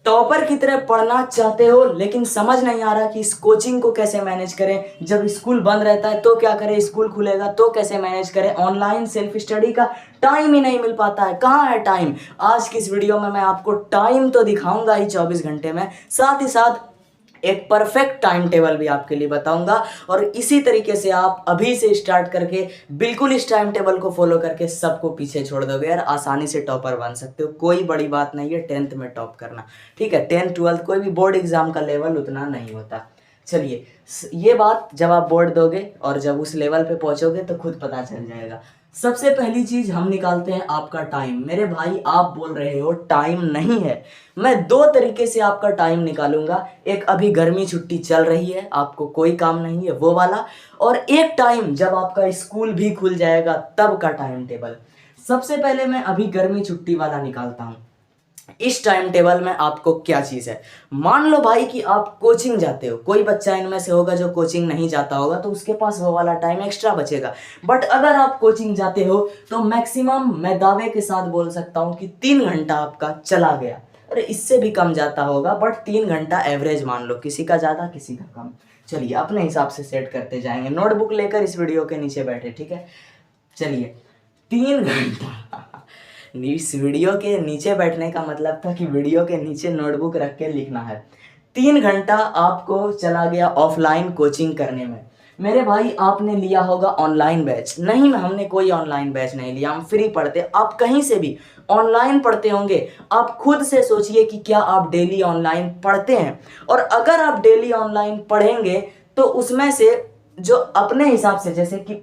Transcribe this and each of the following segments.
Topper की तरह पढ़ना चाहते हो लेकिन समझ नहीं आ रहा कि इस कोचिंग को कैसे मैनेज करें, जब स्कूल बंद रहता है तो क्या करें, स्कूल खुलेगा तो कैसे मैनेज करें, ऑनलाइन सेल्फ स्टडी का टाइम ही नहीं मिल पाता है, कहाँ है टाइम। आज की इस वीडियो में मैं आपको टाइम तो दिखाऊंगा ही 24 घंटे में, साथ ही साथ एक परफेक्ट टाइम टेबल भी आपके लिए बताऊंगा। और इसी तरीके से आप अभी से स्टार्ट करके बिल्कुल इस टाइम टेबल को फॉलो करके सबको पीछे छोड़ दोगे यार, आसानी से टॉपर बन सकते हो। कोई बड़ी बात नहीं है 10th में टॉप करना, ठीक है। 10th 12th कोई भी बोर्ड एग्जाम का लेवल उतना नहीं होता। चलिए, ये बात जब आप बोर्ड दोगे और जब उस लेवल पे पहुंचोगे तो खुद पता चल जाएगा। सबसे पहली चीज हम निकालते हैं आपका टाइम। मेरे भाई आप बोल रहे हो टाइम नहीं है, मैं दो तरीके से आपका टाइम निकालूंगा। एक अभी गर्मी छुट्टी चल रही है, आपको कोई काम नहीं है वो वाला, और एक टाइम जब आपका स्कूल भी खुल जाएगा तब का टाइम टेबल। सबसे पहले मैं अभी गर्मी छुट्टी वाला निकालता हूं। इस टाइम टेबल में आपको क्या चीज़ है, मान लो भाई कि आप कोचिंग जाते हो, कोई बच्चा इनमें से होगा जो कोचिंग नहीं जाता होगा तो उसके पास वो वाला टाइम एक्स्ट्रा बचेगा। बट अगर आप कोचिंग जाते हो तो मैक्सिमम मैं दावे के साथ बोल सकता हूँ कि 3 घंटा आपका चला गया। अरे इससे भी कम जाता होगा बट 3 घंटा एवरेज मान लो, किसी का ज़्यादा किसी का कम। चलिए अपने हिसाब से सेट करते जाएंगे, नोटबुक लेकर इस वीडियो के नीचे बैठे, ठीक है। चलिए 3 घंटा इस वीडियो के नीचे बैठने का मतलब था कि वीडियो के नीचे नोटबुक रख के लिखना है। 3 घंटा आपको चला गया ऑफलाइन कोचिंग करने में। मेरे भाई आपने लिया होगा ऑनलाइन बैच, नहीं हमने कोई ऑनलाइन बैच नहीं लिया, हम फ्री पढ़ते। आप कहीं से भी ऑनलाइन पढ़ते होंगे, आप खुद से सोचिए कि क्या आप डेली ऑनलाइन पढ़ते हैं। और अगर आप डेली ऑनलाइन पढ़ेंगे तो उसमें से जो अपने हिसाब से, जैसे कि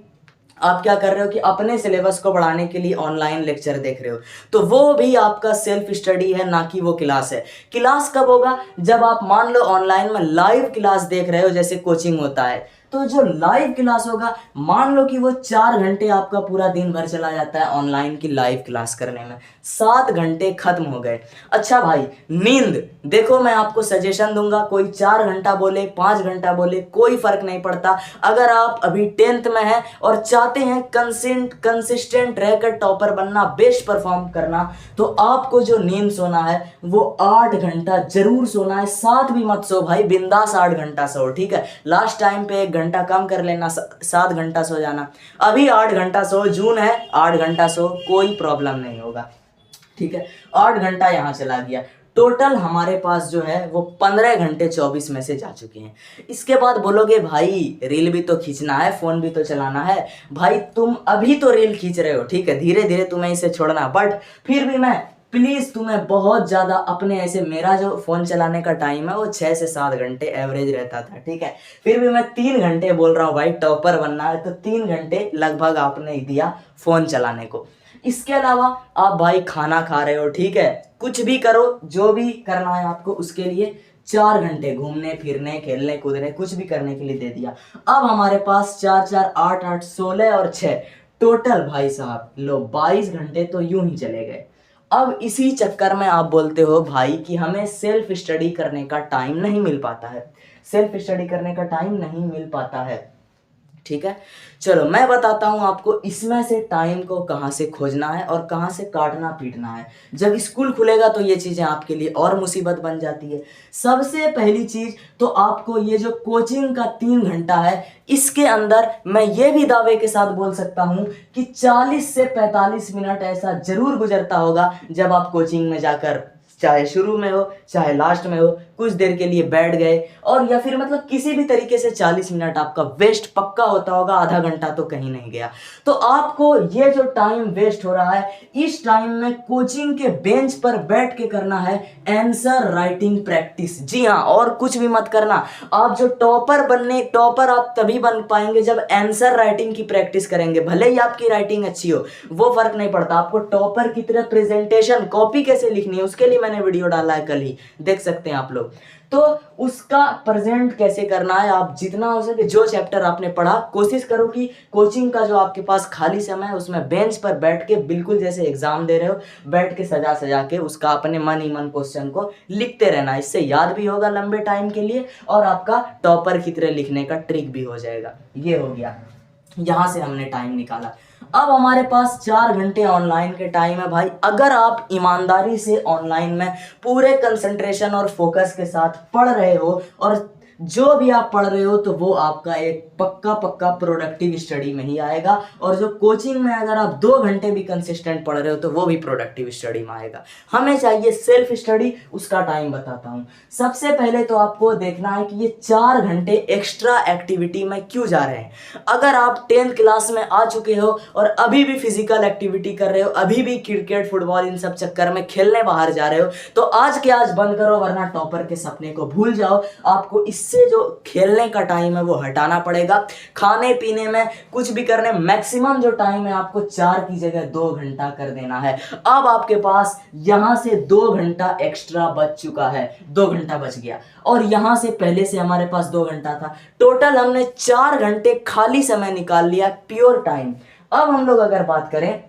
आप क्या कर रहे हो कि अपने सिलेबस को बढ़ाने के लिए ऑनलाइन लेक्चर देख रहे हो, तो वो भी आपका सेल्फ स्टडी है, ना कि वो क्लास है। क्लास कब होगा, जब आप मान लो ऑनलाइन में लाइव क्लास देख रहे हो, जैसे कोचिंग होता है, तो जो लाइव क्लास होगा मान लो कि वो 4 घंटे आपका पूरा दिन भर चला जाता है ऑनलाइन की लाइव क्लास करने में, 7 घंटे खत्म हो गए। अच्छा भाई नींद, देखो मैं आपको सजेशन दूंगा, कोई 4 घंटा बोले 5 घंटा बोले कोई फर्क नहीं पड़ता। अगर आप अभी 10th में हैं और चाहते हैं कंसिस्टेंट रहकर टॉपर बनना, बेस्ट परफॉर्म करना, तो आपको जो नींद सोना है वो 8 घंटा जरूर सोना है। 7 भी मत सो भाई, बिंदास 8 घंटा सो, ठीक है। लास्ट टाइम पे 1 घंटा कम कर लेना, 7 घंटा सो जाना। अभी 8 घंटा सो, जून है, 8 घंटा सो, कोई प्रॉब्लम नहीं होगा, ठीक है। 8 घंटा यहाँ चला गया, टोटल हमारे पास जो है वो 15 घंटे 24 में से जा चुके हैं। इसके बाद बोलोगे भाई रील भी तो खींचना है, फोन भी तो चलाना है। भाई तुम अभी तो रील खींच रहे हो, ठीक है, धीरे धीरे तुम्हें इसे छोड़ना, बट फिर भी मैं प्लीज तुम्हें बहुत ज्यादा अपने ऐसे, मेरा जो फोन चलाने का टाइम है वो 6 से 7 घंटे एवरेज रहता था, ठीक है। फिर भी मैं 3 घंटे बोल रहा हूँ भाई, टॉपर बनना है तो 3 घंटे लगभग आपने दिया फोन चलाने को। इसके अलावा आप भाई खाना खा रहे हो, ठीक है, कुछ भी करो, जो भी करना है आपको उसके लिए 4 घंटे घूमने फिरने खेलने कूदने कुछ भी करने के लिए दे दिया। अब हमारे पास 4 4 8 8 16 और 6 टोटल भाई साहब लो 22 घंटे तो यूं ही चले गए। अब इसी चक्कर में आप बोलते हो भाई कि हमें सेल्फ स्टडी करने का टाइम नहीं मिल पाता है, सेल्फ स्टडी करने का टाइम नहीं मिल पाता है, ठीक है। चलो मैं बताता हूं आपको इसमें से टाइम को कहां से खोजना है और कहां से काटना पीटना है। जब स्कूल खुलेगा तो ये चीजें आपके लिए और मुसीबत बन जाती है। सबसे पहली चीज तो आपको ये जो कोचिंग का 3 घंटा है, इसके अंदर मैं ये भी दावे के साथ बोल सकता हूं कि 40 से 45 मिनट ऐसा जरूर गुजरता होगा जब आप कोचिंग में जाकर, चाहे शुरू में हो चाहे लास्ट में हो, कुछ देर के लिए बैठ गए, और या फिर मतलब किसी भी तरीके से 40 मिनट आपका वेस्ट पक्का होता होगा, आधा घंटा तो कहीं नहीं गया। तो आपको ये जो टाइम वेस्ट हो रहा है, इस टाइम में कोचिंग के बेंच पर बैठ के करना है आंसर राइटिंग प्रैक्टिस। जी हाँ, और कुछ भी मत करना। आप जो टॉपर आप तभी बन पाएंगे जब आंसर राइटिंग की प्रैक्टिस करेंगे। भले ही आपकी राइटिंग अच्छी हो, वो फर्क नहीं पड़ता, आपको टॉपर की तरह प्रेजेंटेशन कॉपी कैसे लिखनी है उसके लिए मैंने वीडियो डाला है, कल ही देख सकते हैं आप लोग। तो उसका प्रेजेंट कैसे करना है, आप जितना हो सके जो चैप्टर आपने पढ़ा कोशिश करो कि कोचिंग का जो आपके पास खाली समय है उसमें बेंच पर बैठ के, बिल्कुल जैसे एग्जाम दे रहे हो, बैठ के सजा सजा के उसका अपने मन ही मन क्वेश्चन को लिखते रहना। इससे याद भी होगा लंबे टाइम के लिए और आपका टॉपर की तरह लिखने का ट्रिक भी हो जाएगा। ये हो गया, यहां से हमने टाइम निकाला। अब हमारे पास 4 घंटे ऑनलाइन के टाइम है भाई। अगर आप ईमानदारी से ऑनलाइन में पूरे कंसंट्रेशन और फोकस के साथ पढ़ रहे हो और जो भी आप पढ़ रहे हो तो वो आपका एक पक्का पक्का प्रोडक्टिव स्टडी में ही आएगा। और जो कोचिंग में अगर आप 2 घंटे भी कंसिस्टेंट पढ़ रहे हो तो वो भी प्रोडक्टिव स्टडी में आएगा। हमें चाहिए सेल्फ स्टडी, उसका टाइम बताता हूँ। सबसे पहले तो आपको देखना है कि ये 4 घंटे एक्स्ट्रा एक्टिविटी में क्यों जा रहे हैं। अगर आप 10th क्लास में आ चुके हो और अभी भी फिजिकल एक्टिविटी कर रहे हो, अभी भी क्रिकेट फुटबॉल इन सब चक्कर में खेलने बाहर जा रहे हो, तो आज के आज बंद करो, वरना टॉपर के सपने को भूल जाओ। आपको इससे जो खेलने का टाइम है वो हटाना पड़ेगा। खाने पीने में कुछ भी करने मैक्सिमम जो टाइम है आपको 4 की जगह 2 घंटा कर देना है। अब आपके पास यहां से 2 घंटा एक्स्ट्रा बच चुका है, 2 घंटा बच गया और यहां से पहले से हमारे पास 2 घंटा था। टोटल हमने 4 घंटे खाली समय निकाल लिया, प्योर टाइम। अब हम लोग अगर बात करें,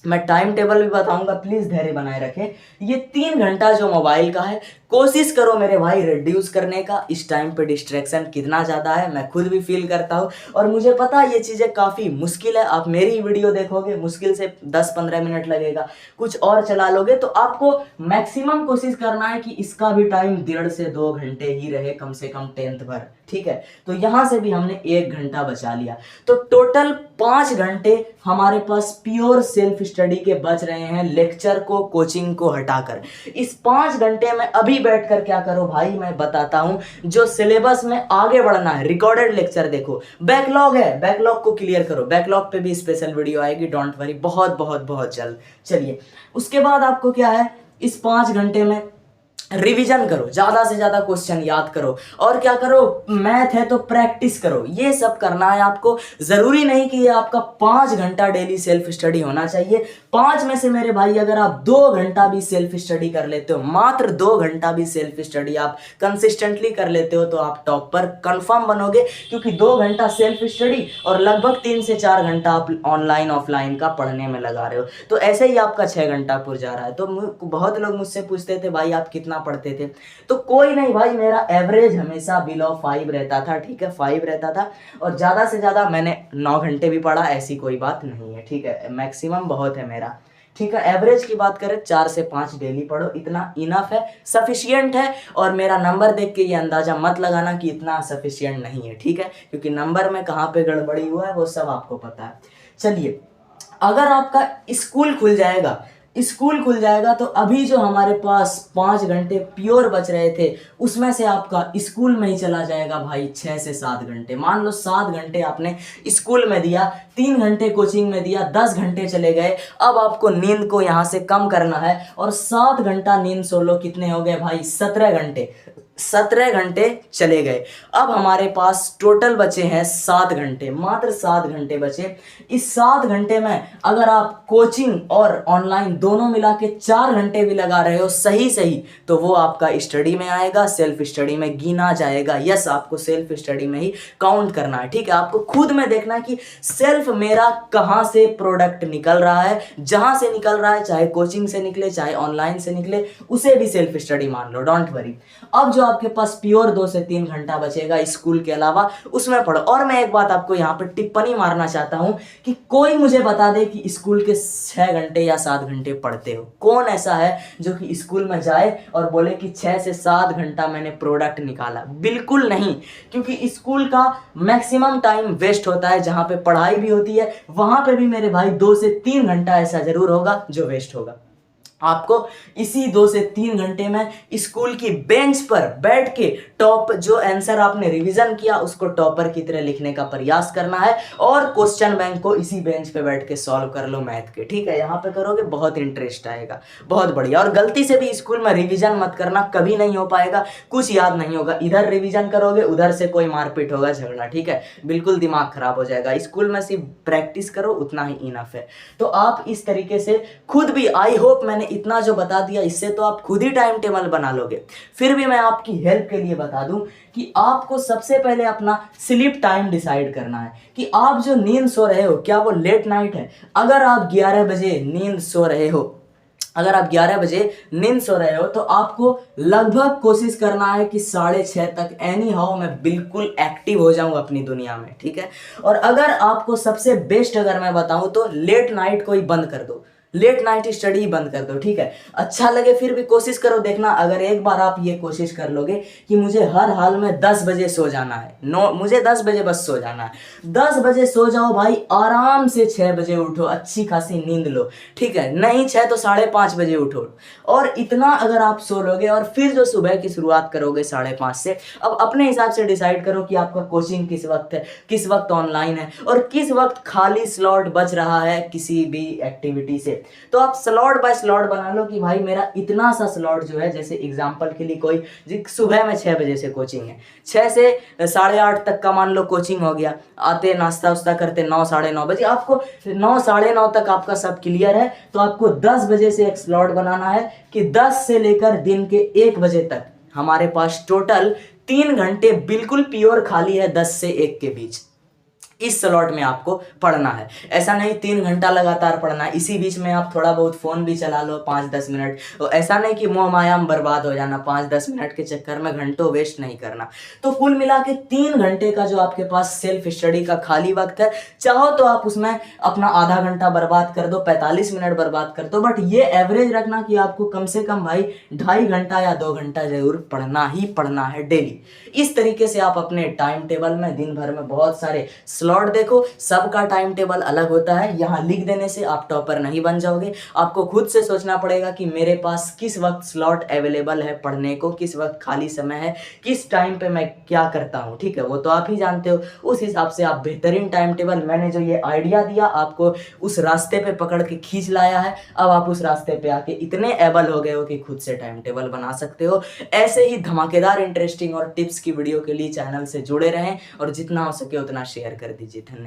मैं टाइम टेबल भी बताऊंगा, प्लीज धैर्य बनाए रखें। ये 3 घंटा जो मोबाइल का है, कोशिश करो मेरे भाई रिड्यूस करने का। इस टाइम पे डिस्ट्रैक्शन कितना ज़्यादा है मैं खुद भी फील करता हूँ और मुझे पता है ये चीज़ें काफ़ी मुश्किल है। आप मेरी वीडियो देखोगे मुश्किल से 10-15 मिनट लगेगा, कुछ और चला लोगे तो आपको मैक्सिमम कोशिश करना है कि इसका भी टाइम 1.5 से 2 घंटे ही रहे, कम से कम 10th भर, ठीक है। तो यहाँ से भी हमने 1 घंटा बचा लिया, तो टोटल 5 घंटे हमारे पास प्योर सेल्फ स्टडी के बच रहे हैं, लेक्चर को कोचिंग को हटाकर। इस 5 घंटे में अभी बैठकर क्या करो भाई, मैं बताता हूं। जो सिलेबस में आगे बढ़ना है, रिकॉर्डेड लेक्चर देखो, बैकलॉग है, बैकलॉग को क्लियर करो। बैकलॉग पे भी स्पेशल वीडियो आएगी, डोंट वरी, बहुत बहुत बहुत जल्द। चलिए, उसके बाद आपको क्या है, इस 5 घंटे में रिवीजन करो, ज्यादा से ज्यादा क्वेश्चन याद करो और क्या करो, मैथ है तो प्रैक्टिस करो। ये सब करना है आपको। जरूरी नहीं कि ये आपका 5 घंटा डेली सेल्फ स्टडी होना चाहिए। 5 में से मेरे भाई अगर आप 2 घंटा भी सेल्फ स्टडी कर लेते हो, मात्र 2 घंटा भी सेल्फ स्टडी आप कंसिस्टेंटली कर लेते हो, तो आप टॉप पर कंफर्म बनोगे। क्योंकि 2 घंटा सेल्फ स्टडी और लगभग 3 से 4 घंटा आप ऑनलाइन ऑफलाइन का पढ़ने में लगा रहे हो, तो ऐसे ही आपका 6 घंटा पूरा जा रहा है। तो बहुत लोग मुझसे पूछते थे भाई आप कितना पढ़ते थे, तो कोई नहीं भाई, मेरा एवरेज हमेशा बिलो 5 रहता था, ठीक है, 5 रहता था। और ज्यादा से ज्यादा मैंने 9 घंटे भी पढ़ा, ऐसी कोई बात नहीं है, ठीक है। मैक्सिमम बहुत है मेरा, ठीक है। एवरेज की बात करें 4 से 5 डेली पढ़ो, इतना इनफ है, सफिशियंट है। और मेरा नंबर देख के ये अंदाजा मत लगाना कि इतना सफिशियंट नहीं है, ठीक है, क्योंकि नंबर में कहाँ पे गड़बड़ी हुआ है वो सब आपको पता है। चलिए, अगर आपका स्कूल खुल जाएगा तो अभी जो हमारे पास 5 घंटे प्योर बच रहे थे, उसमें से आपका स्कूल में ही चला जाएगा भाई 6 से 7 घंटे। मान लो 7 घंटे आपने स्कूल में दिया, 3 घंटे कोचिंग में दिया, 10 घंटे चले गए। अब आपको नींद को यहाँ से कम करना है और 7 घंटा नींद सो लो। कितने हो गए भाई, 17 घंटे। 17 घंटे चले गए। अब हमारे पास टोटल बचे हैं 7 घंटे, मात्र 7 घंटे बचे। इस 7 घंटे में अगर आप कोचिंग और ऑनलाइन दोनों मिला के 4 घंटे भी लगा रहे हो सही सही, तो वो आपका स्टडी में आएगा, सेल्फ स्टडी में गिना जाएगा। यस, आपको सेल्फ स्टडी में ही काउंट करना है, ठीक है। आपको खुद में देखना है कि सेल्फ मेरा कहाँ से प्रोडक्ट निकल रहा है। जहां से निकल रहा है, चाहे कोचिंग से निकले चाहे ऑनलाइन से निकले, उसे भी सेल्फ स्टडी मान लो, डोंट वरी। अब जो आपके पास प्योर 2 से 3 घंटा बचेगा स्कूल के अलावा, उसमें पढ़ो। और मैं एक बात आपको यहाँ पे टिप्पणी मारना चाहता हूँ कि कोई मुझे बता दे कि स्कूल के 6 घंटे या 7 घंटे पढ़ते हो। कौन ऐसा है जो कि स्कूल में जाए और बोले कि 6 से 7 घंटा मैंने प्रोडक्ट निकाला? बिल्कुल नहीं, क्योंकि स्कूल का मैक्सिमम टाइम वेस्ट होता है। जहां पे पढ़ाई भी होती है वहां पे भी मेरे भाई 2 से 3 घंटा ऐसा जरूर होगा जो वेस्ट होगा। आपको इसी 2 से 3 घंटे में स्कूल की बेंच पर बैठ के टॉप जो आंसर आपने रिवीजन किया उसको टॉपर की तरह लिखने का प्रयास करना है और क्वेश्चन बैंक को इसी बेंच पे बैठ के सॉल्व कर लो मैथ के, ठीक है। यहाँ पे करोगे बहुत इंटरेस्ट आएगा, बहुत बढ़िया। और गलती से भी स्कूल में रिवीजन मत करना, कभी नहीं हो पाएगा, कुछ याद नहीं होगा। इधर रिवीजन करोगे उधर से कोई मारपीट होगा, झगड़ा, ठीक है, बिल्कुल दिमाग खराब हो जाएगा। स्कूल में सिर्फ प्रैक्टिस करो, उतना ही इनफ है। तो आप इस तरीके से खुद भी, आई होप मैंने इतना जो बता दिया इससे तो आप खुद ही टाइम टेबल बना लोगे। फिर भी मैं आपकी हेल्प के लिए बता दूं कि आपको सबसे पहले अपना स्लीप टाइम डिसाइड करना है कि आप जो नींद सो रहे हो क्या वो लेट नाइट है। अगर आप 11 बजे नींद सो रहे हो अगर आप 11 बजे नींद सो रहे हो तो आपको लगभग कोशिश करना है कि 6:30 तक एनी हाउ मैं बिल्कुल एक्टिव हो जाऊं अपनी दुनिया में, ठीक है। और अगर आपको सबसे बेस्ट अगर मैं बताऊं तो लेट नाइट को ही बंद कर दो, लेट नाइट स्टडी ही बंद कर दो, ठीक है। अच्छा लगे फिर भी कोशिश करो, देखना अगर एक बार आप ये कोशिश कर लोगे कि मुझे हर हाल में 10 बजे सो जाना है, नो मुझे 10 बजे बस सो जाना है, 10 बजे सो जाओ भाई, आराम से 6 बजे उठो, अच्छी खासी नींद लो, ठीक है। नहीं 6 तो 5:30 बजे उठो। और इतना अगर आप सो लोगे और फिर जो सुबह की शुरुआत करोगे 5:30 से, अब अपने हिसाब से डिसाइड करो कि आपका कोचिंग किस वक्त है, किस वक्त ऑनलाइन है और किस वक्त खाली स्लॉट बच रहा है किसी भी एक्टिविटी से। तो आप स्लॉट बाय स्लॉट बना लो कि भाई मेरा इतना सा स्लॉट जो है, जैसे एग्जांपल के लिए कोई सुबह में 6 बजे से कोचिंग है, 6 से 8:30 तक का मान लो कोचिंग हो गया, आते नाश्ता उस्ता करते 9 9:30 बजे, आपको 9 9:30 तक आपका सब क्लियर है, तो आपको 10 बजे से एक स्लॉट बनाना है कि 10 से लेकर दिन के 1 बजे तक हमारे पास टोटल 3 घंटे बिल्कुल प्योर खाली है, 10 से 1 के बीच। इस स्लॉट में आपको पढ़ना है, ऐसा नहीं 3 घंटा लगातार पढ़ना है, इसी बीच में आप थोड़ा बहुत फोन भी चला लो 5-10 मिनट, तो ऐसा नहीं कि मोह माया में बर्बाद हो जाना, 5-10 मिनट के चक्कर में घंटों वेस्ट नहीं करना। तो कुल मिला के 3 घंटे का जो आपके पास सेल्फ स्टडी का खाली वक्त है, चाहो तो आप उसमें अपना आधा घंटा बर्बाद कर दो, 45 मिनट बर्बाद कर दो, बट ये एवरेज रखना कि आपको कम से कम भाई 2.5 घंटा या 2 घंटा जरूर पढ़ना ही पढ़ना है डेली। इस तरीके से आप अपने टाइम टेबल में दिन भर में बहुत सारे स्लॉट देखो, सबका टाइम टेबल अलग होता है, यहाँ लिख देने से आप टॉपर नहीं बन जाओगे, आपको खुद से सोचना पड़ेगा कि मेरे पास किस वक्त स्लॉट अवेलेबल है पढ़ने को, किस वक्त खाली समय है, किस टाइम पे मैं क्या करता हूँ, ठीक है, वो तो आप ही जानते हो। उस हिसाब से आप बेहतरीन टाइम टेबल, मैंने जो ये आइडिया दिया आपको उस रास्ते पे पकड़ के खींच लाया है, अब आप उस रास्ते पे आके इतने एबल हो गए हो कि खुद से टाइम टेबल बना सकते हो। ऐसे ही धमाकेदार इंटरेस्टिंग और टिप्स की वीडियो के लिए चैनल से जुड़े रहें और जितना हो सके उतना शेयर कर दीजिए। धन्यवाद।